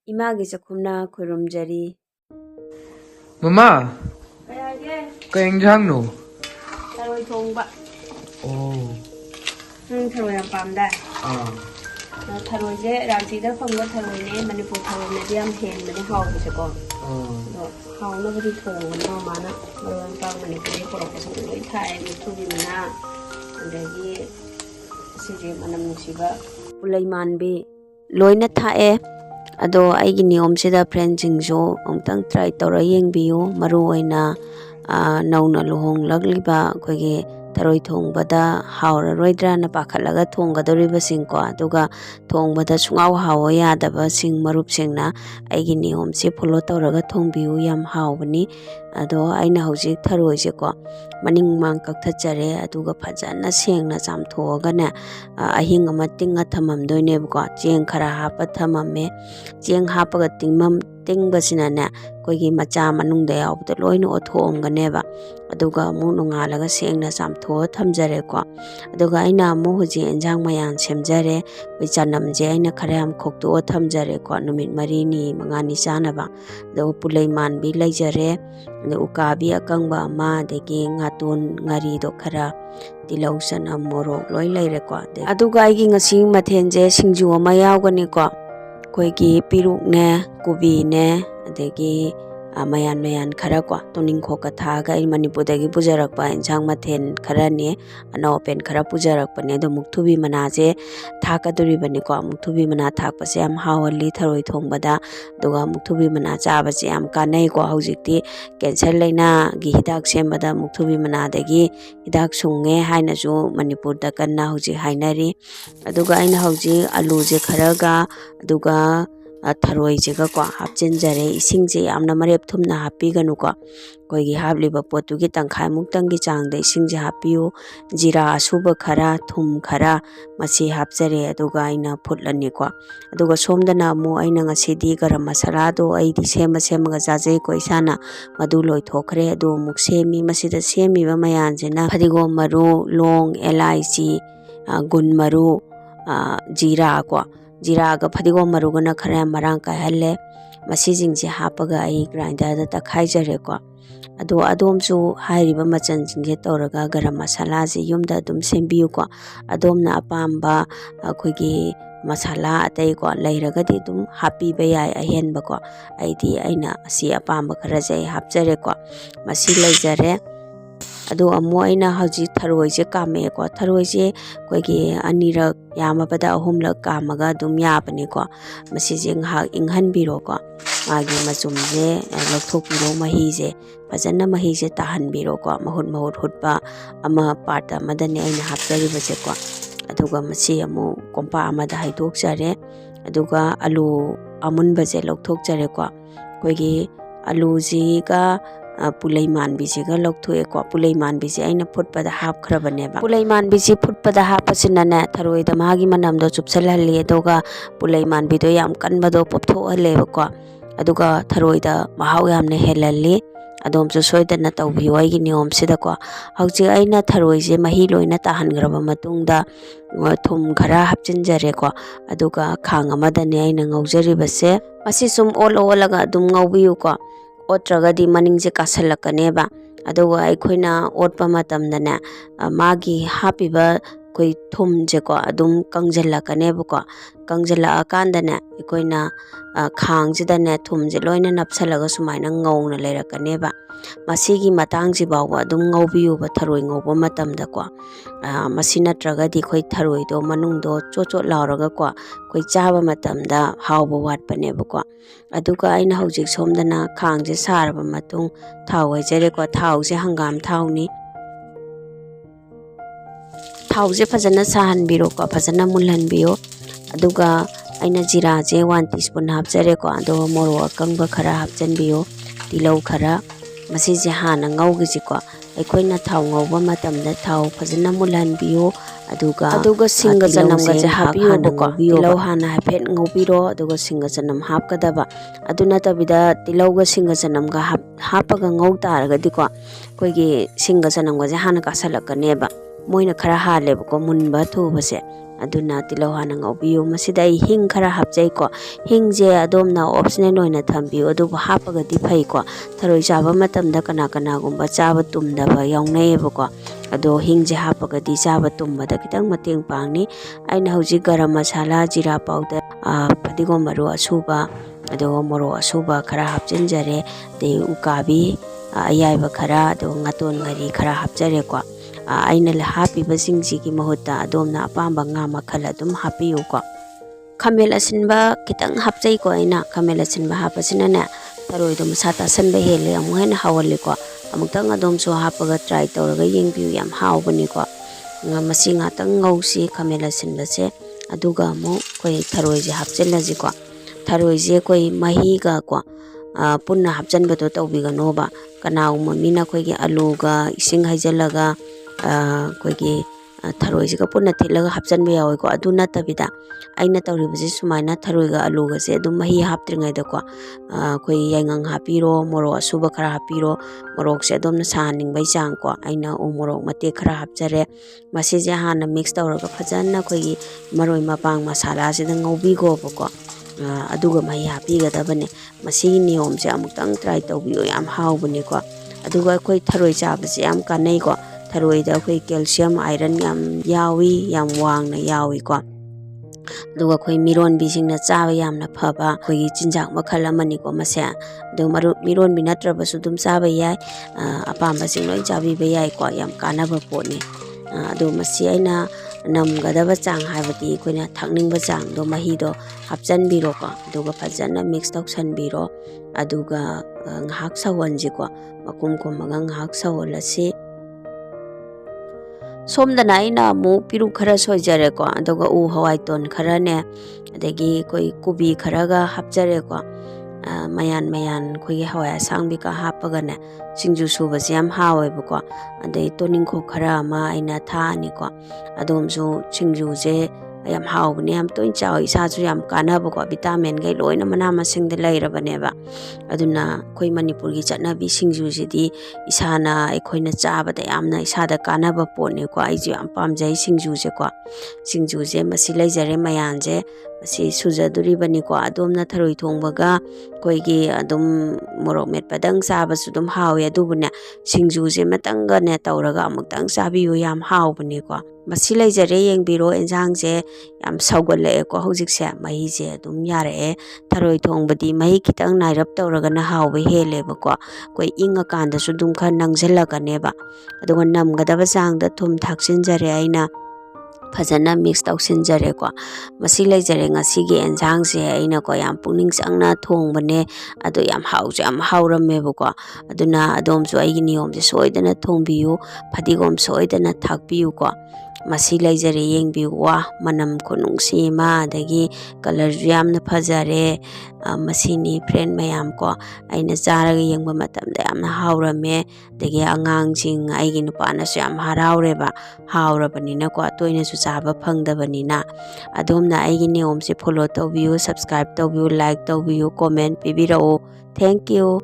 Imagi Chakhumna khurumjari. Mama, kaya enjang no? Tharoi Thongba. Oh. Tharoi Yam pamda. Tharoi je Rajdi da phangba tharoi ne Manipur tharoi ne yam hen mane haobne se ko. Haobna bari thong no mana maron pang Manipur ko ko so loi thai mi thubi mana adagi sije manam nusiba pulai manbi loina thae ado Eigi Niyomda friendsingjo Amuktng try tora yengbiyu maru oina nauna lohong lagliba koige Tharoi Thongbada hauraroidra na pakhalaga thonggadoriba singko aduga thongbada sungau hawo yadaba sing marup singna Eigi Niyomse follow toraga Thongbiyu Yam Haobne ado aina hojik tharoi je ko maning mang kakthachare aduga phajana sengna chamthoga ne ahing ama tinga thamamdoine ko cheng khara hapa thamamme cheng hapaga tingmam tingbasina ne koigi macha manungda yawbda loina othomganeba aduga mu nongalaga sengna chamtho thamjare ko aduga aina mu hoji enjang mayan semjare koi chanamje aina kharam khokto thamjare ko numit marini mangani chanaba do pulai manbi laijare ukabi akangba ma degi ngatun ngari do khara tilau sana morok loi laire ko aduga aigi ngasi mathenje singju ama yawgani ko koigi piruk ne kubi ne adegi mayan khara ko toning khoka thaga in Manipur dagi pujarakpa enjang mathen khara ne ana open khara pujarakpa ne do mukthubi manaje thakaduri bani ko mukthubi mana thakpa se am hawali Tharoi Thongbada duga mukthubi mana chaba se am kanai ko hojikti cancer laina gi hidak sembada mukthubi mana dagi hidak sunge haina ju Manipur da kanna hoji hainari aduga aina hoji alu je khara ga aduga tharoi jega ko hapchenjare isingje amna marep thumna hapiganu ko koigi habliba potugi tangkhai muktangi changde isingje hapiu jira asuba khara thum khara masi hapjare aduga aina phutlani ko aduga somdana mu aina ngasidi garam masala do aidi semaga jajai ko isana madu loi thokre adu muksemi masida semi ba mayanjena phadigom maru long LIC gun maru jira ko jira ga phadigom maru gana khara marang ka halle masi jingje hapaga ai grinder da takhai jare ko ado adomsu hairiba machan jingje toraga garam masala je yumda dum sembiyu ko adomna apamba akhoi masala atai ko leiraga di dum happy ba yai ahen ba ko aidi aina asi apamba khara jai hapjare ko masi leijare ado amu aina haji tharoi je kame ko tharoi je koigi anirak yamabada ahumlak kamaga dum yabani ko masi je ngha inghan biro ko magi machum je lokthok biro mahi je fajana mahi je tahan biro ko mahut hutba ama part amadane aina hapjari base ko aduga masi amu kompa amada haidok jare aduga alu amun baje lokthok jare ko koigi alu ji ga pulai manbi jiga lokthoe ko pulai manbi ji aina phutpada hap khrabane ba pulai manbi ji phutpada hapasina ne tharoi da magi manam do chupsalhalli aduga pulai manbi do yam kanba do poptho hale ba ko aduga tharoi da mahau yamne helalli adom chu soidana tawbiyo Eigi Niyomsida ko hauji aina tharoi je mahi loina tahangraba matungda thum khara hapchinjare ko aduga khang amada ne aina ngaujari base masi sum olaga dum ngaubiyu ko otragadi maningje kasalakane ba aduga aikhoina otpa matamdana magi hapiba koi thum je ko adum kangjallakane ba ko kangjalla akandana ikoina khangjidane thum je loina napsalaga sumaina ngauna leirakane ba masigi matangji bawa adum ngaubiyu ba tharoi ngauba matamda ko masina tragadi khoi tharoi do manung do chocho lauraga ko koi chaba matamda hauba watpane ba ko aduga aina hojik somdana khangje saraba matung thau haijare ko thau je hangam thau ni thau je fajana sahanbiro ko fajana mulhanbiyo aduga aina jira je 1 teaspoon hapjare ko ado moro akangba khara hapjanbiyo tilau khara masi je hana ngaugi ji ko aikhoina thau ngauba matamda thau fajana mulhanbiyo aduga singa janam ga je hapiyo ko tilau hana hapet ngaubiro aduga singa janam hapkadaba aduna tabida tilau ga singa janam ga hapaga ngau taraga diko koigi singa janam ga je hana kasalakane ba moina khara hale ko munba thu base aduna tilau hana ngaubiyu masida ai hing khara hapjai ko hing je adomna optional oina thambiyu adubu hapaga di phai ko tharoi chaba matamda kana kana gumba chaba tumdaba yaunai ko ado hing je hapaga di chaba tumbada kitang mateng pangni aina hauji garam masala jira powder padigom maru asuba ado moro asuba khara hapchinjare de ukabi ayaiba khara ado ngaton ngari khara hapjare ko aina le happy basing ji ki mahutta adomna apamba nga makhala dum happy ko khamel asinba kitang hapjai ko aina khamel asinba hapasina na taroi dum sata sanba hele amu hen hawali ko amuktang adom so hapaga try tawraga yengbiu yam haobne ko masi nga tang ngausi khamel asinba se aduga mu koi tharoi je hapchela ji ko tharoi je koi mahi ga ko punna hapjan ba to tawbiga no ba kanau mamina koi ge alu ga ising haijalaga koigi tharoi ji ka punna thilaga hapjan ba yawi ko aduna tabida aina tawri basi sumaina tharoi ga alu ga se dum mahi haptringai da ko koi yangang hapiro moro asuba khara hapiro morok se dom na saning bai chang ko aina u morok mate khara hapjare masi je hana mix tawraga phajana koigi maroi mapang masala se da ngaubi go ko aduga mahi hapi ga dabane masi niyom se amuktang try tawbiyu yam haobne ko aduga koi tharoi chaba se yam kanai ko tharoi da koi calcium iron yam yawi yam wang na yawi ko aduga koi miron bising na chaba yam na phaba koi chinjak makhal amani ko mase do miron binatra basu dum chaba yai apamba sing loi chabi ba yai ko yam kanaba pone ado masi aina namgadaba chang haibati koina thakning ba chang do mahi do hapjan biro ko aduga phajana mix toksan biro aduga ngahak sawanji ko makum ko magang ngahak sawalasi somdana aina mu piru khara soijare ko aduga u hawai ton khara ne adegi koi kubi khara ga hapjare ko mayan koi hawai sangbi ka hapaga ne singju suba jam hawe ko adei toning ko khara ma aina tha ni ko adom su singju je yam haobne yam toin chaw isa ju yam kana ko vitamin gai loina mana masing de lairabane ba aduna koi manipur gi chana bi singju ji di isana ekoina chaba da yamna isada kana ba pone ko ai ju am pam jai singju je masi laijare mayan je masi sujaduri bani ko adomna tharoi thongba ga koi gi adum morok met padang chaba su dum hawe adubune singju je matanga ne tawraga amuktang chabiyu yam haobne ko masi laijare yengbiro enjang je yam saugale ko hojik se mahi je dum yare tharoi thongbadi mahi kitang nairap tawraga na hawe hele ba ko koi inga kanda su dum kha nangjalaga ne ba aduga namgadaba sang da thum thaksin jare aina phajana mix tawsin jare ko masi laijare ngasi gi enjang se aina ko yam puning changna thongbane adu yam hauramme ba ko aduna adom su aigi niyom je soidana thongbiyu phadigom soidana thakbiyu ko masi laijare yengbiyu wa manam khunungsi ma adagi color yamna phajare masini friend mayam ko aina charaga yengba matamda yamna haurame adagi angang jing aigi nupana su yam haraure ba haurabanina ko toina su chaba phangdabanina adomna aigi niyom se follow tawbiyu subscribe tawbiyu like tawbiyu comment pibirao thank you